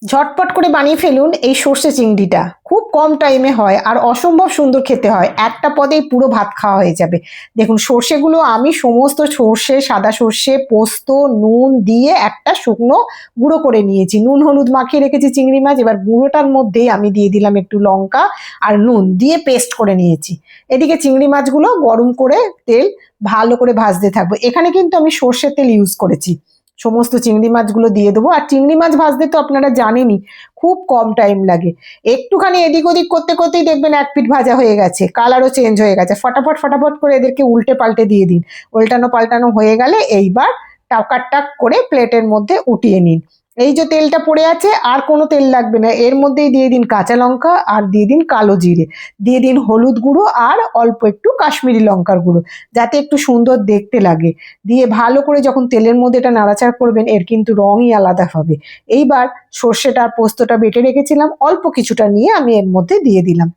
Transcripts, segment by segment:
ঝটপট করে বানিয়ে ফেলুন এই সর্ষে চিংড়িটা। খুব কম টাইমে হয় আর অসম্ভব সুন্দর খেতে হয়। একটা পদেই পুরো ভাত খাওয়া হয়ে যাবে। দেখুন সর্ষেগুলো আমি সমস্ত সর্ষে, সাদা সর্ষে, পোস্ত, নুন দিয়ে একটা শুকনো গুঁড়ো করে নিয়েছি। নুন হলুদ মাখিয়ে রেখেছি চিংড়ি মাছ। এবার গুঁড়োটার মধ্যেই আমি দিয়ে দিলাম একটু লঙ্কা আর নুন দিয়ে পেস্ট করে নিয়েছি। এদিকে চিংড়ি মাছগুলো গরম করে তেল ভালো করে ভাজতে থাকবো। এখানে কিন্তু আমি সর্ষের তেল ইউজ করেছি। সমস্ত চিংড়ি মাছগুলো দিয়ে দেবো। আর চিংড়ি মাছ ভাজতে তো আপনারা জানেনই খুব কম টাইম লাগে। একটুখানি এদিক ওদিক করতে করতেই দেখবেন এক পিঠ ভাজা হয়ে গেছে, কালারও চেঞ্জ হয়ে গেছে। ফটাফট ফটাফট করে এদেরকে উল্টে পাল্টে দিয়ে দিন। উল্টানো পাল্টানো হয়ে গেলে এইবার টাক করে প্লেটের মধ্যে উঠিয়ে নিন। এই যে তেলটা পড়ে আছে আর কোনো তেল লাগবে না, এর মধ্যেই দিয়ে দিন কাঁচা লঙ্কা আর দিয়ে দিন কালো জিরে, দিয়ে দিন হলুদ গুঁড়ো আর অল্প একটু কাশ্মীরি লঙ্কার গুঁড়ো, যাতে একটু সুন্দর দেখতে লাগে। দিয়ে ভালো করে যখন তেলের মধ্যে এটা নাড়াচাড়া করবেন, এর কিন্তু রঙই আলাদা হবে। এইবার সর্ষেটা আর পোস্তটা বেটে রেখেছিলাম অল্প কিছুটা নিয়ে আমি এর মধ্যে দিয়ে দিলাম।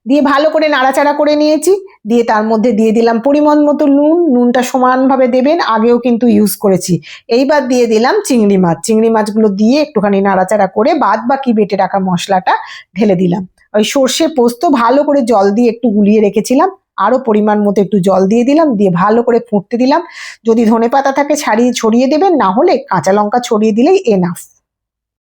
দিয়ে ভালো করে নাড়াচাড়া করে নিয়েছি। দিয়ে তার মধ্যে দিয়ে দিলাম পরিমাণ মতো নুন। নুনটা সমানভাবে দেবেন, আগেও কিন্তু ইউজ করেছি। এইবার দিয়ে দিলাম চিংড়ি মাছ। চিংড়ি মাছগুলো দিয়ে একটুখানি নাড়াচাড়া করে বাদ বাকি বেটে রাখা মশলাটা ঢেলে দিলাম। ওই সর্ষে পোস্ত ভালো করে জল দিয়ে একটু গুলিয়ে রেখেছিলাম, আরো পরিমাণ মতো একটু জল দিয়ে দিলাম। দিয়ে ভালো করে ফুটতে দিলাম। যদি ধনেপাতা থাকে ছড়িয়ে দেবেন, না হলে কাঁচা লঙ্কা ছড়িয়ে দিলেই এনাফ।